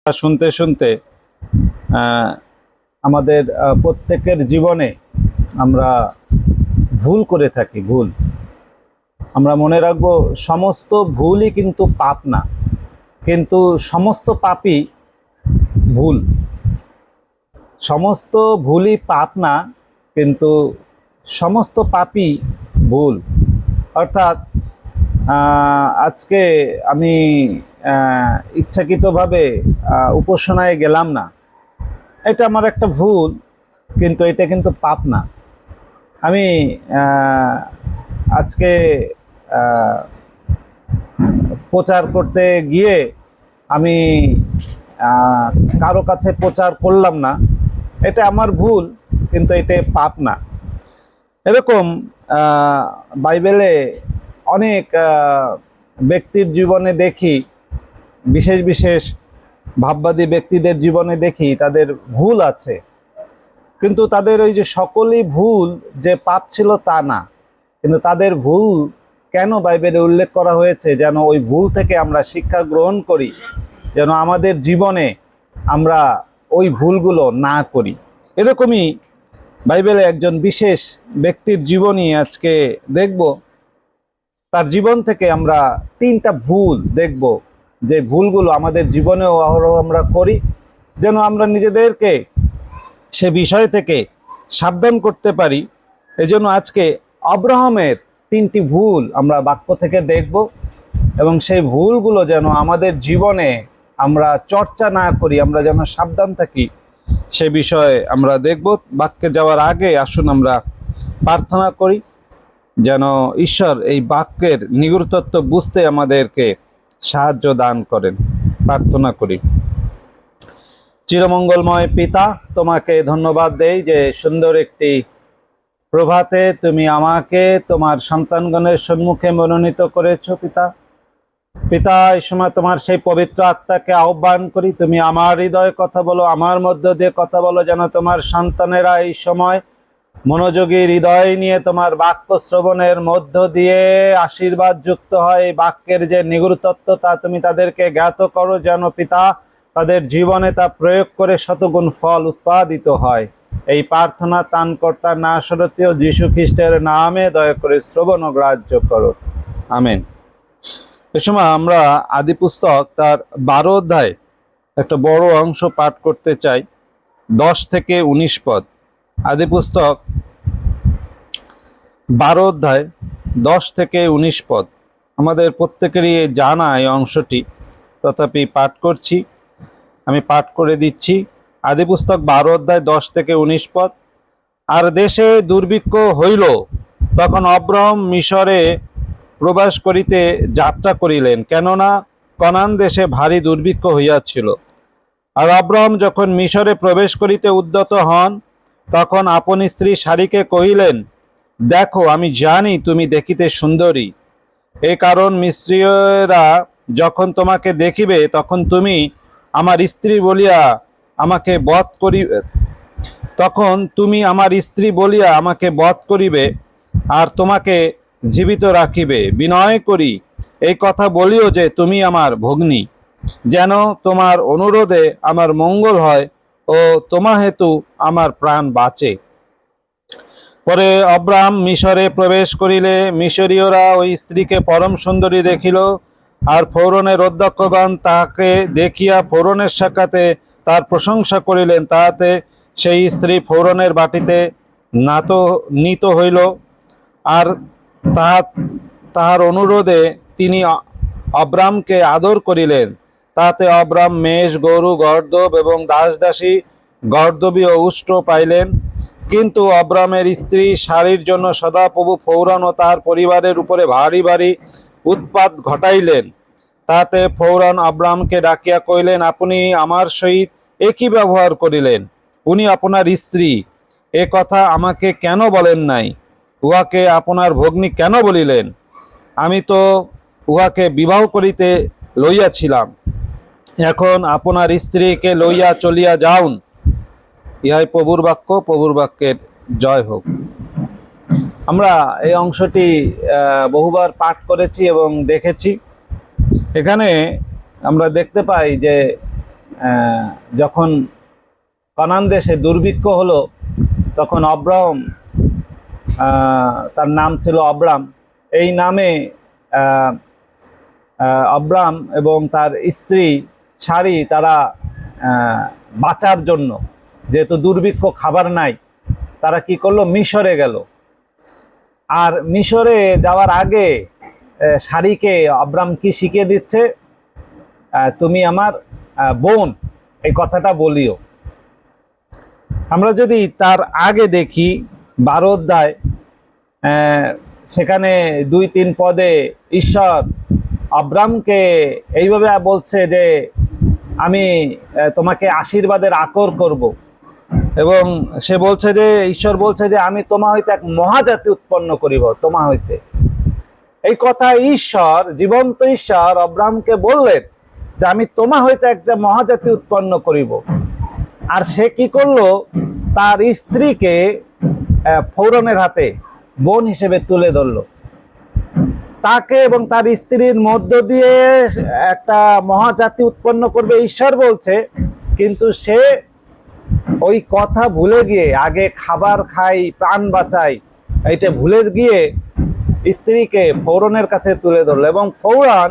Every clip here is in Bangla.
শুনতে শুনতে আমাদের প্রত্যেকের জীবনে আমরা ভুল করে থাকি। ভুল আমরা মনে রাখবো, সমস্ত ভুলই কিন্তু পাপ না, কিন্তু সমস্ত পাপই ভুল। সমস্ত ভুলই পাপ না, কিন্তু সমস্ত পাপই ভুল। অর্থাৎ আজকে আমি ইচ্ছাকৃতভাবে উপাসনায় গেলাম না, এটা আমার একটা ভুল, কিন্তু এটা কিন্তু পাপ না। আমি আজকে প্রচার করতে গিয়ে আমি কারো কাছে প্রচার করলাম না, এটা আমার ভুল, কিন্তু এটা পাপ না। এরকম বাইবেলে অনেক ব্যক্তির জীবনে দেখি, বিশেষ বিশেষ ভাববাদী ব্যক্তিদের জীবনে দেখি তাদের ভুল আছে, কিন্তু তাদের ওই যে সকলেই ভুল যে পাপ ছিল তা না, কিন্তু তাদের ভুল কেন বাইবেলে উল্লেখ করা হয়েছে, যেন ওই ভুল থেকে আমরা শিক্ষা গ্রহণ করি, যেন আমাদের জীবনে আমরা ওই ভুলগুলো না করি। এরকমই বাইবেলে একজন বিশেষ ব্যক্তির জীবনী আজকে দেখব। তার জীবন থেকে আমরা 3টা ভুল দেখব, যে ভুলগুলো আমাদের জীবনেও অহরহ আমরা করি, যেন আমরা নিজেদেরকে সে বিষয় থেকে সাবধান করতে পারি। এজন্য আজকে আব্রাহামের 3টি ভুল আমরা বাক্য থেকে দেখব, এবং সেই ভুলগুলো যেন আমাদের জীবনে আমরা চর্চা না করি, আমরা যেন সাবধান থাকি, সে বিষয়ে আমরা দেখব। বাক্যে যাওয়ার আগে আসুন আমরা প্রার্থনা করি, যেন ঈশ্বর এই বাক্যের নিগূঢ় তত্ত্ব বুঝতে আমাদেরকে সাহায্য দান করেন। প্রার্থনা করি। চিরমঙ্গলময় পিতা, তোমাকে ধন্যবাদ দেই যে সুন্দর একটি প্রভাতে তুমি আমাকে তোমার সন্তানগণের সম্মুখে মনোনীত করেছো। পিতা, এই সময় তোমার সেই পবিত্র আত্মাকে আহ্বান করি, তুমি আমার হৃদয়ে কথা বলো, আমার মধ্য দিয়ে কথা বলো, যেন তোমার সন্তানেরা এই সময় মনোযোগী হৃদয় নিয়ে তোমার বাক্য শ্রবণের মধ্য দিয়ে আশীর্বাদ যুক্ত হয়। এই বাক্যের যে নিগূঢ় তত্ত্ব তা তুমি তাদেরকে জ্ঞাত করো, যেন পিতা তাদের জীবনে তা প্রয়োগ করে শতগুণ ফল উৎপাদিত হয়। এই প্রার্থনা ত্রাণকর্তা নাসরতীয় যীশু খ্রিস্টের নামে দয়া করে শ্রবণ ও গ্রাহ্য করো, আমেন। এ সময় আমরা আদি পুস্তক তার 12 অধ্যায় একটা বড় অংশ পাঠ করতে চাই, 10 থেকে 19 পদ। আদি পুস্তক 12 অধ্যায় 10 থেকে 19 পদ। আমাদের প্রত্যেকেরই জানা এই অংশটি, তথাপি পাঠ করছি, আমি পাঠ করে দিচ্ছি। আদি পুস্তক 12 অধ্যায় 10 থেকে 19 পদ। আর দেশে দুর্ভিক্ষ হইল, তখন অব্রাহাম মিশরে প্রবেশ করিতে যাত্রা করিলেন, কেননা কনান দেশে ভারী দুর্ভিক্ষ হইয়াছিল। আর অব্রাহাম যখন মিশরে প্রবেশ করিতে উদ্যত হন, তখন আপন স্ত্রী সারিকে কহিলেন, দেখো, আমি জানি তুমি দেখিতে সুন্দরী, এ কারণ মিস্রীয়রা যখন তোমাকে দেখিবে, তখন তুমি আমার স্ত্রী বলিয়া আমাকে বধ করিবে, আর তোমাকে জীবিত রাখিবে। বিনয় করি এই কথা বলিও যে তুমি আমার ভগ্নী, যেন তোমার অনুরোধে আমার মঙ্গল হয় ও তোমা হেতু আমার প্রাণ বাঁচে। পরে অব্রাহাম মিশরে প্রবেশ করিলে মিশরীয়রা ওই স্ত্রীকে পরম সুন্দরী দেখিল, আর ফৌরনের অধ্যক্ষগণ তাহাকে দেখিয়া ফৌরনের সাক্ষাতে তার প্রশংসা করিলেন। তাহাতে সেই স্ত্রী ফৌরনের বাটিতে নীত হইল, আর তাহার অনুরোধে তিনি অব্রামকে আদর করিলেন। তাতে অব্রাম মেষ, গরু, গর্দভ এবং দাসদাসী, গর্দভী ও উষ্ট্র পাইলেন। কিন্তু অব্রামের স্ত্রী সারির জন্য সদাপ্রভু ফৌরন ও তাহার পরিবারের উপরে ভারী ভারী উৎপাত ঘটাইলেন। তাতে ফৌরন অব্রামকে ডাকিয়া কহিলেন, আপনি আমার সহিত একই ব্যবহার করিলেন, উনি আপনার স্ত্রী, এ কথা আমাকে কেন বলেন নাই? উহাকে আপনার ভগ্নী কেন বলিলেন? আমি তো উহাকে বিবাহ করিতে লইয়াছিলাম, এখন আপনার স্ত্রীকে লইয়া চলিয়া যাউন। ইহাই প্রভুর বাক্য, প্রভুর বাক্যের জয় হোক। আমরা এই অংশটি বহুবার পাঠ করেছি এবং দেখেছি। এখানে আমরা দেখতে পাই যে যখন কানান দেশে দুর্ভিক্ষ হলো, তখন অব্রাম, তার নাম ছিল অব্রাম, এই নামে অব্রাম এবং তার স্ত্রী সারি তারা বাঁচার জন্য, যেহেতু দুর্ভিক্ষ, খাবার নাই, তারা কি করলো, মিশরে গেল। আর মিশরে যাওয়ার আগে সারিকে অব্রাম কি শিখিয়ে দিচ্ছে, তুমি আমার বোন, এই কথাটা বলিও। আমরা যদি তার আগে দেখি 12 অধ্যায়, সেখানে 2-3 পদে ঈশ্বর আব্রামকে এইভাবে বলছে যে আমি তোমাকে আশীর্বাদের আকর করব, এবং সে বলছে যে, ঈশ্বর বলছে যে আমি তোমা হইতে এক মহাজাতি উৎপন্ন করিব, তোমা হইতে। এই কথা ঈশ্বর, জীবন্ত ঈশ্বর আব্রামকে বললেন যে আমি তোমা হইতে একটা মহাজাতি উৎপন্ন করিব। আর সে কি করলো, তার স্ত্রীকে ফৌরনের হাতে বোন হিসেবে তুলে ধরলো। তাকে এবং তার স্ত্রীর মধ্য দিয়ে একটা মহাজাতি উৎপন্ন করবে ঈশ্বর বলছে, কিন্তু সে ওই কথা ভুলে গিয়ে, আগে খাবার খাই প্রাণ বাঁচাই, এটা ভুলে গিয়ে স্ত্রীকে ফৌরনের কাছে তুলে ধরলো। এবং ফৌরন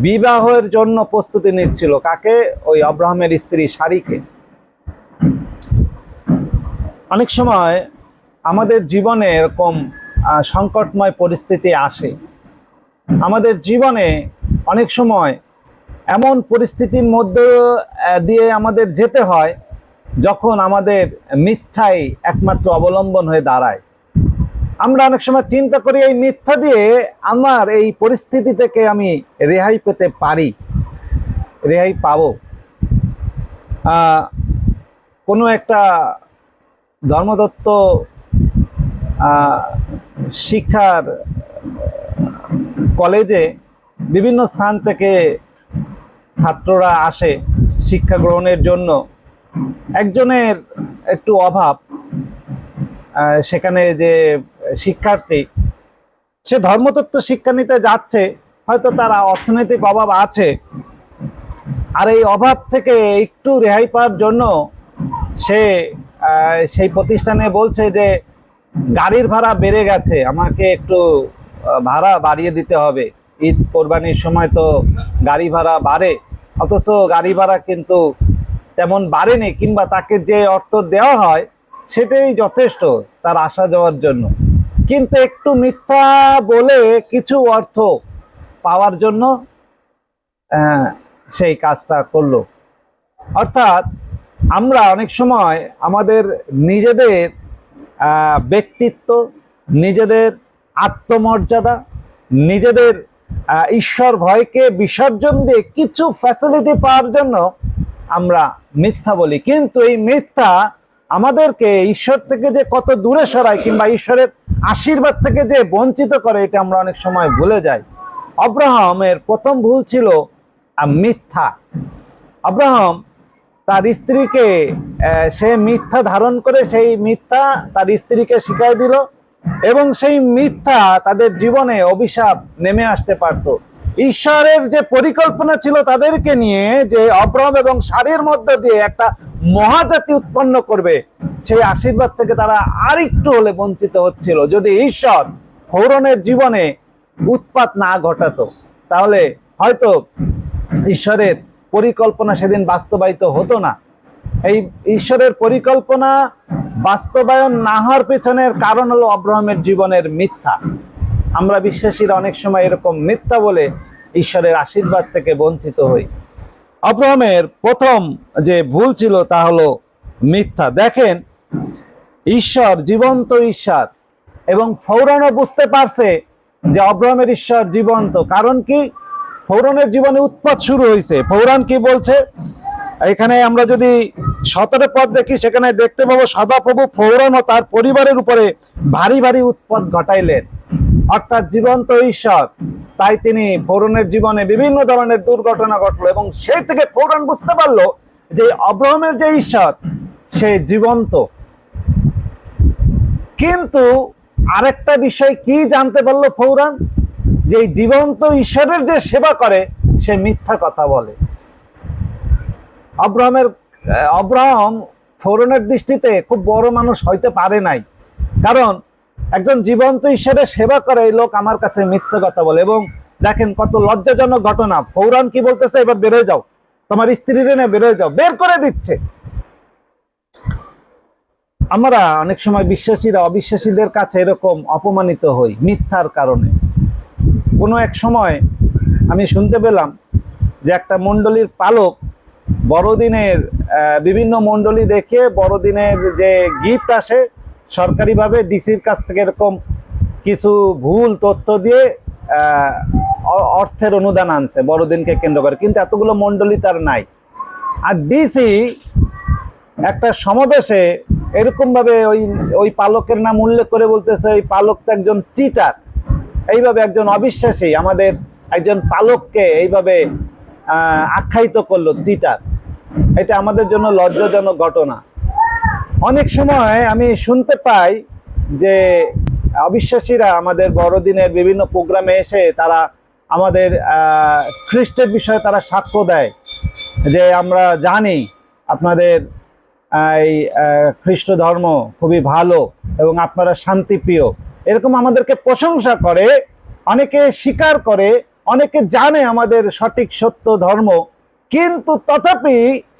বিবাহের জন্য প্রস্তুতি নিচ্ছিল, কাকে, ওই আব্রাহামের স্ত্রী সারিকে। অনেক সময় আমাদের জীবনে এরকম সংকটময় পরিস্থিতি আসে। আমাদের জীবনে অনেক সময় এমন পরিস্থিতির মধ্যে দিয়ে আমাদের যেতে হয় যখন আমাদের মিথ্যাই একমাত্র অবলম্বন হয়ে দাঁড়ায়। আমরা অনেক সময় চিন্তা করি এই মিথ্যা দিয়ে আমার এই পরিস্থিতি থেকে আমি রেহাই পেতে পারি, রেহাই পাবো। কোনো একটা ধর্মতত্ত্ব শিক্ষার কলেজে বিভিন্ন স্থান থেকে ছাত্ররা আসে শিক্ষা গ্রহণের জন্য। একজনের একটু অভাব, সেখানে যে শিক্ষার্থী, সে ধর্মতত্ত্ব শিক্ষা নিতে যাচ্ছে, হয়তো তার অর্থনৈতিক অভাব আছে, আর এই অভাব থেকে একটু রেহাই পাওয়ার জন্য সে সেই প্রতিষ্ঠানে বলছে যে গাড়ির ভাড়া বেড়ে গেছে, আমাকে একটু ভাড়া বাড়িয়ে দিতে হবে। ঈদ কোরবানির সময় তো গাড়ি ভাড়া বাড়ে, অথচ গাড়ি ভাড়া কিন্তু তেমন বাড়েনি, কিংবা তাকে যে অর্থ দেওয়া হয় সেটাই যথেষ্ট তার আসা যাওয়ার জন্য। কিন্তু একটু মিথ্যা বলে কিছু অর্থ পাওয়ার জন্য সেই কাজটা করলো। অর্থাৎ আমরা অনেক সময় আমাদের নিজেদের ব্যক্তিত্ব, নিজেদের আত্মমর্যাদা, নিজেদের ঈশ্বর ভয়কে বিসর্জন দিয়ে কিছু ফ্যাসিলিটি পাওয়ার জন্য আমরা মিথ্যা বলি। কিন্তু এই মিথ্যা আমাদেরকে ঈশ্বর থেকে যে কত দূরে সরায়, কিংবা ঈশ্বরের আশীর্বাদ থেকে যে বঞ্চিত করে, এটা আমরা অনেক সময় ভুলে যাই। আব্রাহামের প্রথম ভুল ছিল মিথ্যা। আব্রাহাম তার স্ত্রীকে, সে মিথ্যা ধারণ করে সেই মিথ্যা তার স্ত্রীকে শিখাই দিল, এবং সেই মিথ্যা তাদের জীবনে অভিশাপ নেমে আসতে পারত। ঈশ্বরের যে পরিকল্পনা ছিল তাদেরকে নিয়ে, যে আব্রাহাম এবং সারির মধ্য দিয়ে একটা মহাজাতি উৎপন্ন করবে, সেই আশীর্বাদ থেকে তারা আরেকটু হলে বঞ্চিত হচ্ছিল। যদি ঈশ্বর ফৌরনের জীবনে উৎপাত না ঘটাতো, তাহলে হয়তো ঈশ্বরের পরিকল্পনা সেদিন বাস্তবায়িত হতো না। এই ঈশ্বরের পরিকল্পনা বাস্তবায়ন না হওয়ার পেছনের কারণ হলো আব্রাহামের জীবনের মিথ্যা। আমরা বিশ্বাসীরা অনেক সময় এরকম মিথ্যা বলে ঈশ্বরের আশীর্বাদ থেকে বঞ্চিত হই। আব্রাহামের প্রথম যে ভুল ছিল তা হলো মিথ্যা। দেখেন, ঈশ্বর জীবন্ত ঈশ্বর, এবং ফৌরনও বুঝতে পারছে যে আব্রাহামের ঈশ্বর জীবন্ত। কারণ কি, ফৌরনের জীবনে উৎপাত শুরু হয়েছে। ফৌরন কি বলছে, এখানে আমরা যদি 17 পদ দেখি, সেখানে দেখতে পাবো সদাপ্রভু ফৌরন ও তার পরিবারের উপরে ভারী ভারী উৎপাত ঘটাইলেন। অর্থাৎ জীবন্ত ঈশ্বর, তাই তিনি ফৌরনের জীবনে বিভিন্ন ধরনের দুর্ঘটনা ঘটলো, এবং সেই থেকে ফৌরন বুঝতে পারলো যে আব্রাহামের যে ঈশ্বর সে জীবন্ত। কিন্তু আরেকটা বিষয় কি জানতে পারলো ফৌরন, যে জীবন্ত ঈশ্বরের যে সেবা করে সে মিথ্যা কথা বলে। অব্রাহাম ফরনের দৃষ্টিতে খুব বড় মানুষ হইতে পারে নাই, কারণ একজন জীবন্ত ঈশ্বরের সেবা করে এই লোক আমার কাছে মিথ্যে কথা বলে। এবং দেখেন কত লজ্জাজনক ঘটনা, ফৌরান কি বলতেছে, এবার বেরোয় যাও, তোমার স্ত্রীর এনে বেরোয় যাও, বের করে দিচ্ছে। আমরা অনেক সময় বিশ্বাসীরা অবিশ্বাসীদের কাছে এরকম অপমানিত হই মিথ্যার কারণে। কোনো এক সময় আমি শুনতে পেলাম যে একটা মণ্ডলীর পালক বড়দিনের বিভিন্ন মণ্ডলী দেখে বড়দিনের যে গিফট আসে সরকারিভাবে ডিসির কাছ থেকে এরকম কিছু ভুল তথ্য দিয়ে অর্থের অনুদান আনছে বড়দিনকে কেন্দ্র করে, কিন্তু এতগুলো মণ্ডলী তার নাই। আর ডিসি একটা সমাবেশে এরকম ভাবে ওই পালকের নাম উল্লেখ করে বলতেছে ওই পালক তো একজন চিটার। এইভাবে একজন অবিশ্বাসী আমাদের একজন পালককে এইভাবে আখ্যায়িত করলো চিটার। এটা আমাদের জন্য লজ্জাজনক ঘটনা। অনেক সময় আমি শুনতে পাই যে অবিশ্বাসীরা আমাদের বড়দিনের বিভিন্ন প্রোগ্রামে এসে তারা আমাদের খ্রিস্টের বিষয়ে তারা সাক্ষ্য দেয় যে আমরা জানি আপনাদের এই খ্রিস্ট ধর্ম খুবই ভালো এবং আপনারা শান্তিপ্রিয়, এরকম আমাদেরকে প্রশংসা করে, অনেকে স্বীকার করে, অনেকে জানে আমাদের সঠিক সত্য ধর্ম, কিন্তু তথাপি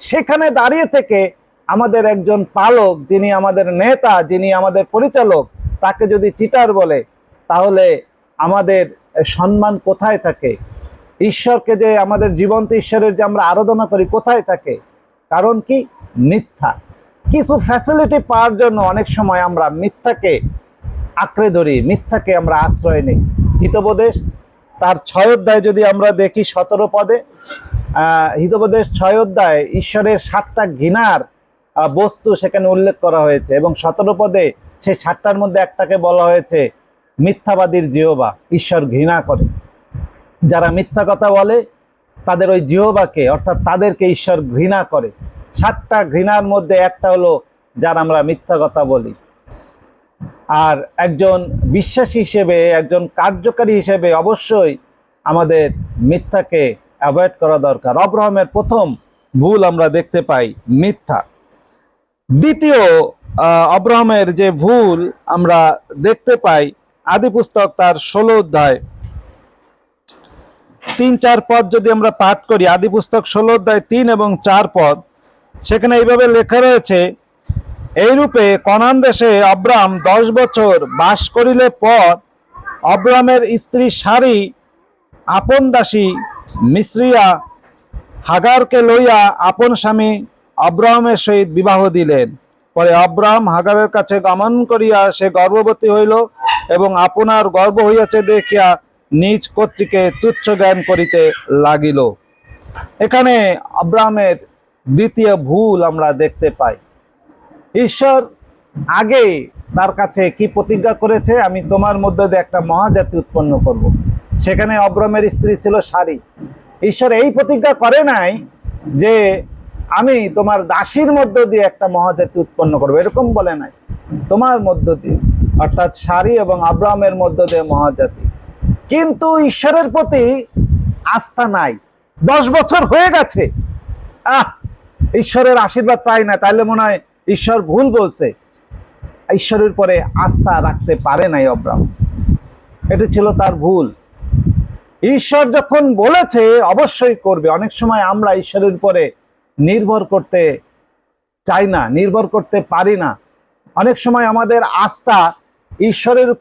সেখানে দাঁড়িয়ে থেকে আমাদের একজন পালক, যিনি আমাদের নেতা, যিনি আমাদের পরিচালক, তাকে যদি চিটার বলে, তাহলে আমাদের সম্মান কোথায় থাকে? ঈশ্বরকে যে আমাদের জীবন্ত ঈশ্বরের যে আমরা আরাধনা করি কোথায় থাকে? কারণ কি? মিথ্যা। কিছু ফ্যাসিলিটি পাওয়ার জন্য অনেক সময় আমরা মিথ্যাকে আঁকড়ে ধরি, মিথ্যাকে আমরা আশ্রয় নিই। হিতোপদেশ তার 6 অধ্যায় যদি আমরা দেখি 17 পদে, হিতোপদেশ 6 অধ্যায় ঈশ্বরের 7টা ঘৃণার বস্তু সেখানে উল্লেখ করা হয়েছে, এবং 17 পদে সেই 7টার মধ্যে একটাকে বলা হয়েছে মিথ্যাবাদীর জিহ্বা। ঈশ্বর ঘৃণা করে যারা মিথ্যা কথা বলে, তাদের ওই জিহ্বাকে অর্থাৎ তাদেরকে ঈশ্বর ঘৃণা করে। 7টা ঘৃণার মধ্যে একটা হলো যারা আমরা মিথ্যা কথা বলি। আর একজন বিশ্বাসী হিসেবে, একজন কার্যকারী হিসেবে অবশ্যই আমাদের মিথ্যাকে অ্যাভয়েড করা দরকার। অব্রাহামের প্রথম ভুল আমরা দেখতে পাই মিথ্যা। দ্বিতীয় অব্রাহামের যে ভুল আমরা দেখতে পাই আদি পুস্তক তার 16 অধ্যায় 3-4 পদ যদি আমরা পাঠ করি, আদি পুস্তক 16 অধ্যায় 3 এবং 4 পদ, সেখানে এইভাবে লেখা রয়েছে, এইরূপে কনান দেশে অব্রাম 10 বছর বাস করিলে পর অব্রামের স্ত্রী সারি আপন দাসী মিশ্রিয়া হাগারকে লইয়া আপন স্বামী অব্রাহামের সহিত বিবাহ দিলেন। পরে অব্রাহাম হাগারের কাছে গমন করিয়া সে গর্ভবতী হইল এবং আপনার গর্ভ হইয়াছে দেখিয়া নিজ কর্তৃকে তুচ্ছ জ্ঞান করিতে লাগিল। এখানে অব্রাহামের দ্বিতীয় ভুল আমরা দেখতে পাই। ঈশ্বর আগে তার কাছে কি প্রতিজ্ঞা করেছে, আমি তোমার মধ্যে দিয়ে একটা মহাজাতি উৎপন্ন করব। সেখানে অব্রামের স্ত্রী ছিল সারি। ঈশ্বর এই প্রতিজ্ঞা করে নাই যে আমি তোমার দাসীর মধ্য দিয়ে একটা মহাজাতি উৎপন্ন করবো, এরকম বলে নাই। তোমার মধ্য দিয়ে অর্থাৎ সারি এবং আব্রাহামের মধ্য দিয়ে মহাজাতি। কিন্তু ঈশ্বরের প্রতি আস্থা নাই। 10 বছর হয়ে গেছে, ঈশ্বরের আশীর্বাদ পাই না, তাহলে মনে হয় ঈশ্বর ভুল বলছে। ঈশ্বরের পরে আস্থা রাখতে পারে নাই অব্রাহাম, এটা ছিল তার ভুল। ঈশ্বর যখন বলেছে অবশ্যই করবে। অনেক সময় আমরা ঈশ্বরের উপরে নির্ভর করতে চাই না, নির্ভর করতে পারি না। অনেক সময় আমাদের আস্থা ঈশ্বরের